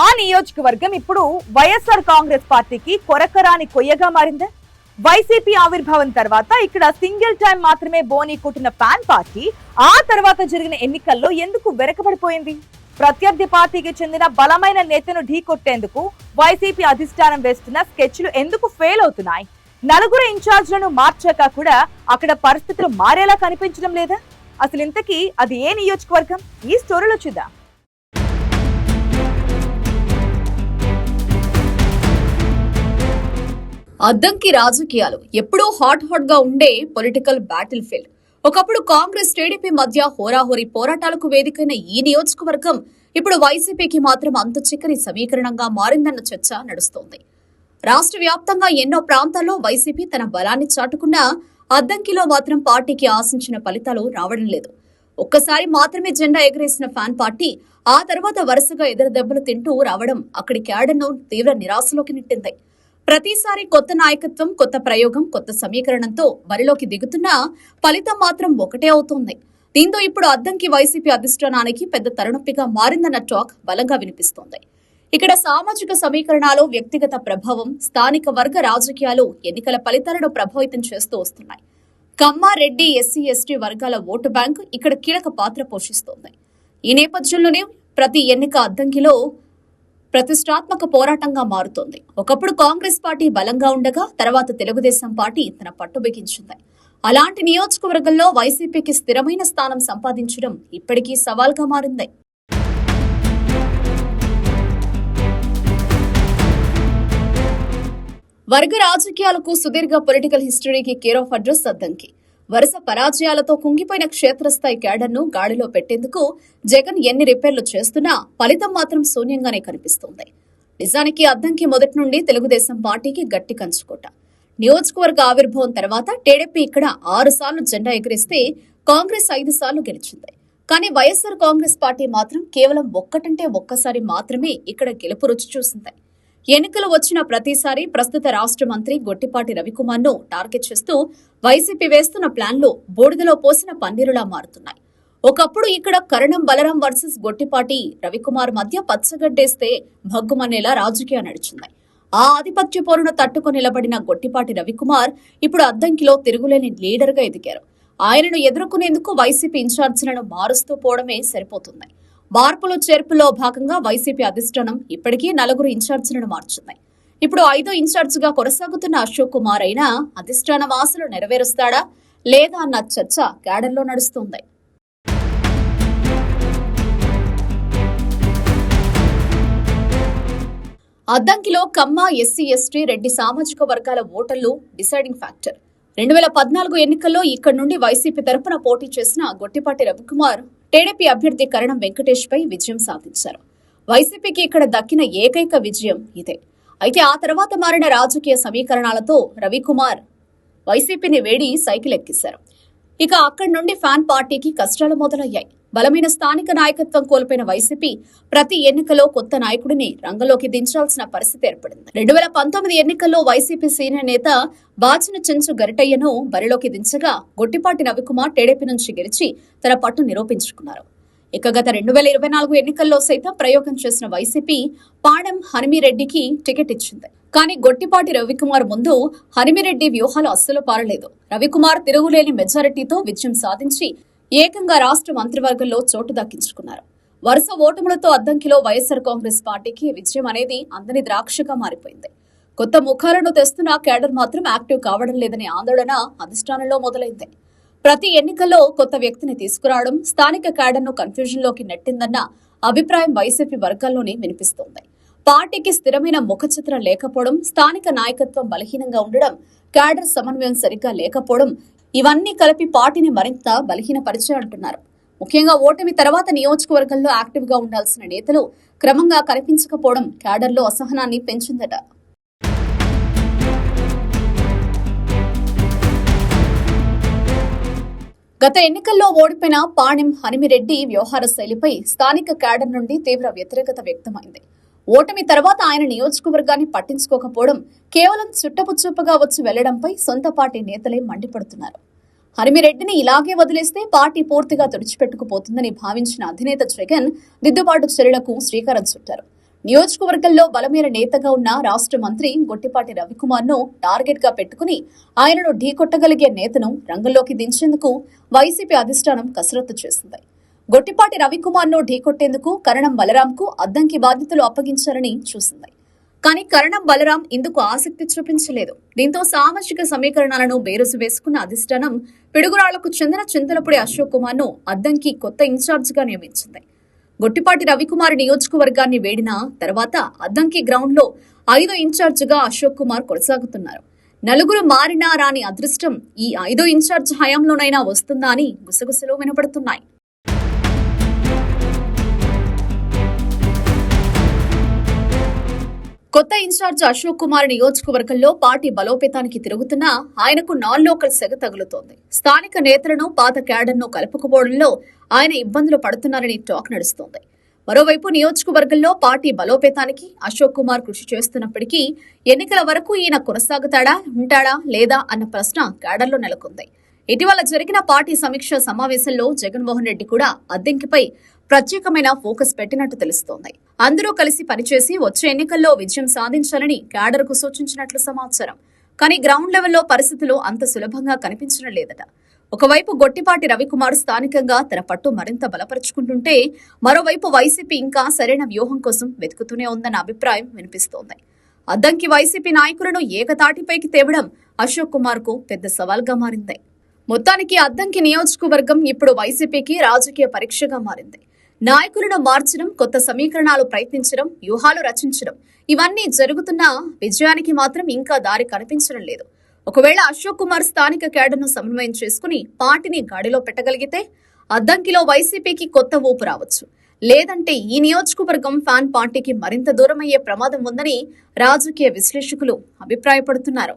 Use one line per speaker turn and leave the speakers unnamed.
ఆ నియోజకవర్గం ఇప్పుడు వైఎస్ఆర్ కాంగ్రెస్ పార్టీకి కొరకరాని కొయ్యగా మారిందా? వైసీపీ ఆవిర్భావం తర్వాత ఇక్కడ సింగిల్ టైం మాత్రమే బోని కొట్టిన ఫ్యాన్ పార్టీ ఆ తర్వాత జరిగిన ఎన్నికల్లో ఎందుకు వెనకబడిపోయింది? ప్రత్యర్థి పార్టీకి చెందిన బలమైన నేతను ఢీకొట్టేందుకు వైసీపీ అధిష్టానం వేస్తున్న స్కెచ్లు ఎందుకు ఫెయిల్ అవుతున్నాయి? నలుగురు ఇన్ఛార్జ్లను మార్చాక కూడా అక్కడ పరిస్థితులు మారేలా కనిపించడం లేదా? అసలు ఇంతకీ అది ఏ నియోజకవర్గం? ఈ స్టోరీలో చూద్దాం.
అద్దంకి రాజకీయాలు ఎప్పుడూ హాట్ గా ఉండే పొలిటికల్ బ్యాటిల్ ఫీల్డ్. ఒకప్పుడు కాంగ్రెస్ టీడీపీ మధ్య హోరాహోరీ పోరాటాలకు వేదికైన ఈ నియోజకవర్గం ఇప్పుడు వైసీపీకి మాత్రం అంతు చిక్కని సమీకరణంగా మారిందన్న చర్చ నడుస్తోంది. రాష్ట్ర వ్యాప్తంగా ఎన్నో ప్రాంతాల్లో వైసీపీ తన బలాన్ని చాటుకున్నా అద్దంకిలో మాత్రం పార్టీకి ఆశించిన ఫలితాలు రావడం లేదు. ఒక్కసారి మాత్రమే జెండా ఎగరేసిన ఫ్యాన్ పార్టీ ఆ తర్వాత వరుసగా ఎదురు దెబ్బలు తింటూ రావడం అక్కడి క్యాడర్ను తీవ్ర నిరాశలోకి నెట్టింది. ప్రతిసారి కొత్త నాయకత్వం, కొత్త ప్రయోగం, కొత్త సమీకరణంతో బరిలోకి దిగుతున్నా ఫలితం మాత్రం ఒకటే అవుతోంది. దీంతో ఇప్పుడు అద్దంకి వైసీపీ అధిష్టానానికి పెద్ద తలనొప్పిగా మారిందన్న టాక్ బలంగా వినిపిస్తోంది. ఇక్కడ సామాజిక సమీకరణాలు, వ్యక్తిగత ప్రభావం, స్థానిక వర్గ రాజకీయాలు ఎన్నికల ఫలితాలను ప్రభావితం చేస్తూ వస్తున్నాయి. కమ్మ, రెడ్డి, ఎస్సీ, ఎస్టీ వర్గాల ఓటు బ్యాంకు ఇక్కడ కీలక పాత్ర పోషిస్తోంది. ఈ నేపథ్యంలోనే ప్రతి ఎన్నిక అద్దంకిలో ప్రతిష్టాత్మక పోరాటంగా మారుతోంది. ఒకప్పుడు కాంగ్రెస్ పార్టీ బలంగా ఉండగా తర్వాత తెలుగుదేశం పార్టీ తన పట్టు బిగించింది. అలాంటి నియోజకవర్గంలో వైసీపీకి స్థిరమైన స్థానం సంపాదించడం ఇప్పటికీ సవాల్గా మారింది. వర్గ రాజకీయాలకు సుదీర్ఘ పొలిటికల్ హిస్టరీకి కేర్ ఆఫ్ అడ్రస్ అద్దంకి. వరుస పరాజయాలతో కుంగిపోయిన క్షేత్రస్థాయి క్యాడర్ను గాడిలో పెట్టేందుకు జగన్ ఎన్ని రిపేర్లు చేస్తున్నా ఫలితం మాత్రం శూన్యంగానే కనిపిస్తోంది. నిజానికి అద్దంకి మొదటి నుండి తెలుగుదేశం పార్టీకి గట్టి కంచుకోట. నియోజకవర్గ ఆవిర్భావం తర్వాత టీడీపీ ఇక్కడ 6 సార్లు జెండా ఎగిరిస్తే కాంగ్రెస్ 5 సార్లు గెలిచింది. కానీ వైఎస్ఆర్ కాంగ్రెస్ పార్టీ మాత్రం కేవలం ఒక్కసారి మాత్రమే ఇక్కడ గెలుపు రుచి చూసింది. ఎన్నికలు వచ్చిన ప్రతిసారి ప్రస్తుత రాష్ట్ర మంత్రి గొట్టిపాటి రవికుమార్ ను టార్గెట్ చేస్తూ వైసీపీ వేస్తున్న ప్లాన్లు బూడిదలో పోసిన పన్నీరులా మారుతున్నాయి. ఒకప్పుడు ఇక్కడ కరణం బలరాం వర్సెస్ గొట్టిపాటి రవికుమార్ మధ్య పచ్చగడ్డేస్తే భగ్గుమనేలా రాజకీయం నడిచింది. ఆ ఆధిపత్య పోరును తట్టుకొని నిలబడిన గొట్టిపాటి రవికుమార్ ఇప్పుడు అద్దంకిలో తిరుగులేని లీడర్ గా ఎదిగారు. ఆయనను ఎదుర్కొనేందుకు వైసీపీ ఇన్ఛార్జీలను మారుస్తూ పోవడమే సరిపోతుంది. మార్పులు చేర్పులో భాగంగా వైసీపీ అధిష్టానం ఇప్పటికీ 4 ఇన్ఛార్జీలను మార్చింది. ఇప్పుడు 5వ ఇన్ఛార్జిగా కొనసాగుతున్న అశోక్ కుమార్ అయినా అధిష్టానం ఆశలు నెరవేరుస్తాడా లేదా అన్న చర్చ క్యాడర్లో నడుస్తోంది. అద్దంకిలో కమ్మ, ఎస్సీ, ఎస్టీ, రెడ్డి సామాజిక వర్గాల ఓటర్లు డిసైడింగ్ ఫ్యాక్టర్. 2014 ఎన్నికల్లో ఇక్కడి నుండి వైసీపీ తరఫున పోటీ చేసిన గొట్టిపాటి రవికుమార్ టీడీపీ అభ్యర్థి కరణం వెంకటేష్ పై విజయం సాధించారు. వైసీపీకి ఇక్కడ దక్కిన ఏకైక విజయం ఇదే. అయితే ఆ తర్వాత మారిన రాజకీయ సమీకరణాలతో రవికుమార్ వైసీపీని వేడి సైకిల్ ఎక్కిశారు. ఇక అక్కడి నుండి ఫ్యాన్ పార్టీకి కష్టాలు మొదలయ్యాయి. బలమైన స్థానిక నాయకత్వం కోల్పోయిన వైసీపీ ప్రతి ఎన్నికలో కొత్త నాయకుడిని రంగంలోకి దించాల్సిన పరిస్థితి ఏర్పడింది. 2019 ఎన్నికల్లో వైసీపీ సీనియర్ నేత బాచిన చెంచు గరిటయ్యను బరిలోకి దించగా గొట్టిపాటి రవికుమార్ టీడీపీ నుంచి గెలిచి తన పట్టు నిరూపించుకున్నారు. ఇక గత 2024 ఎన్నికల్లో సైతం ప్రయోగం చేసిన వైసీపీ పాణెం హనుమిరెడ్డికి టికెట్ ఇచ్చింది. కానీ గొట్టిపాటి రవికుమార్ ముందు హనుమిరెడ్డి వ్యూహాలు అస్సలు పారలేదు. రవికుమార్ తిరుగులేని మెజారిటీతో విజయం సాధించి ఏకంగా రాష్ట్ర మంత్రివర్గంలో చోటు దక్కించుకున్నారు. వరుస ఓటములతో అద్దంకిలో వైఎస్ఆర్ కాంగ్రెస్ పార్టీకి విజయం అనేది అందని ద్రాక్షగా మారిపోయింది. కొత్త ముఖాలను తెస్తున్న కేడర్ మాత్రం యాక్టివ్ కావడం లేదనే ఆందోళన అధిష్టానంలో మొదలైంది. ప్రతి ఎన్నికల్లో కొత్త వ్యక్తిని తీసుకురావడం స్థానిక కేడర్ను కన్ఫ్యూజన్లోకి నెట్టిందన్న అభిప్రాయం వైసీపీ వర్గాల్లోనే వినిపిస్తోంది. పార్టీకి స్థిరమైన ముఖచిత్రం లేకపోవడం, స్థానిక నాయకత్వం బలహీనంగా ఉండడం, కేడర్ సమన్వయం సరిగ్గా లేకపోవడం ఇవన్నీ కలిపి పార్టీని మరింత బలహీనపరిచాయంటున్నారు. ముఖ్యంగా ఓటమి తర్వాత నియోజకవర్గంలో యాక్టివ్ గా ఉండాల్సిన నేతలు క్రమంగా కనిపించకపోవడం కేడర్లో అసహనాన్ని పెంచిందట. గత ఎన్నికల్లో ఓడిపోయిన పాణెం హనుమిరెడ్డి వ్యవహార శైలిపై స్థానిక కేడర్ నుండి తీవ్ర వ్యతిరేకత వ్యక్తమైంది. ఓటమి తర్వాత ఆయన నియోజకవర్గాన్ని పట్టించుకోకపోవడం, కేవలం చుట్టపుచూపుగా వచ్చి వెళ్లడంపై సొంత పార్టీ నేతలే మండిపడుతున్నారు. హనుమిరెడ్డిని ఇలాగే వదిలేస్తే పార్టీ పూర్తిగా తుడిచిపెట్టుకుపోతుందని భావించిన అధినేత జగన్ దిద్దుబాటు చర్యలకు శ్రీకారం చుట్టారు. నియోజకవర్గంలో బలమైన నేతగా ఉన్న రాష్ట్ర మంత్రి గొట్టిపాటి రవికుమార్ ను టార్గెట్ గా పెట్టుకుని ఆయనను ఢీకొట్టగలిగే నేతను రంగంలోకి దించేందుకు వైసీపీ అధిష్టానం కసరత్తు చేసింది. గొట్టిపాటి రవికుమార్ ను ఢీకొట్టేందుకు కరణం బలరాంకు అద్దంకి బాధ్యతలు అప్పగించారని చూసింది. కానీ కరణం బలరాం ఇందుకు ఆసక్తి చూపించలేదు. దీంతో సామాజిక సమీకరణాలను బేరుసు వేసుకున్న అధిష్టానం పిడుగురాళ్లకు చెందిన చింతలపూడి అశోక్ కుమార్ ను అద్దంకి కొత్త ఇన్ఛార్జ్ గా నియమించింది. గొట్టిపాటి రవికుమార్ నియోజకవర్గాన్ని వేడిన తర్వాత అద్దంకి గ్రౌండ్ లో 5వ ఇన్ఛార్జ్ గా అశోక్ కుమార్ కొనసాగుతున్నారు. నలుగురు మారినా రాని అదృష్టం ఈ 5వ ఇన్ఛార్జ్ హయాంలోనైనా వస్తుందా అని గుసగుసలు వినపడుతున్నాయి. కొత్త ఇన్ఛార్జ్ అశోక్ కుమార్ నియోజకవర్గంలో పార్టీ బలోపేతానికి తిరుగుతున్నా ఆయనకు నాన్ లోకల్ సెగ తగులుతోంది. స్థానిక నేతలను పాత క్యాడర్ను కలుపుకుపోవడంలో ఆయన ఇబ్బందులు పడుతున్నారని టాక్ నడుస్తోంది. మరోవైపు నియోజకవర్గంలో పార్టీ బలోపేతానికి అశోక్ కుమార్ కృషి చేస్తున్నప్పటికీ ఎన్నికల వరకు ఈయన కొనసాగుతాడా, ఉంటాడా లేదా అన్న ప్రశ్న క్యాడర్లో నెలకొంది. ఇటీవల జరిగిన పార్టీ సమీక్ష సమావేశంలో జగన్మోహన్ రెడ్డి కూడా అద్దంకిపై ప్రత్యేకమైన ఫోకస్ పెట్టినట్టు తెలుస్తోంది. అందరూ కలిసి పనిచేసి వచ్చే ఎన్నికల్లో విజయం సాధించాలని క్యాడర్కు సూచించినట్లు సమాచారం. కానీ గ్రౌండ్ లెవెల్లో పరిస్థితులు అంత సులభంగా కనిపించడం లేదట. ఒకవైపు గొట్టిపాటి రవికుమార్ స్థానికంగా తన పట్టు మరింత బలపరుచుకుంటుంటే మరోవైపు వైసీపీ ఇంకా సరైన వ్యూహం కోసం వెతుకుతూనే ఉందన్న అభిప్రాయం వినిపిస్తోంది. అద్దంకి వైసీపీ నాయకులను ఏకతాటిపైకి తేవడం అశోక్ కుమార్ కు పెద్ద సవాల్గా మారింది. మొత్తానికి అద్దంకి నియోజకవర్గం ఇప్పుడు వైసీపీకి రాజకీయ పరీక్షగా మారింది. నాయకులను మార్చడం, కొత్త సమీకరణాలు ప్రయత్నించడం, వ్యూహాలు రచించడం ఇవన్నీ జరుగుతున్నా విజయానికి మాత్రం ఇంకా దారి కనిపించడం లేదు. ఒకవేళ అశోక్ కుమార్ స్థానిక కేడర్ను సమన్వయం చేసుకుని పార్టీని గాడిలో పెట్టగలిగితే అద్దంకిలో వైసీపీకి కొత్త ఊపు రావచ్చు. లేదంటే ఈ నియోజకవర్గం ఫ్యాన్ పార్టీకి మరింత దూరమయ్యే ప్రమాదం ఉందని రాజకీయ విశ్లేషకులు అభిప్రాయపడుతున్నారు.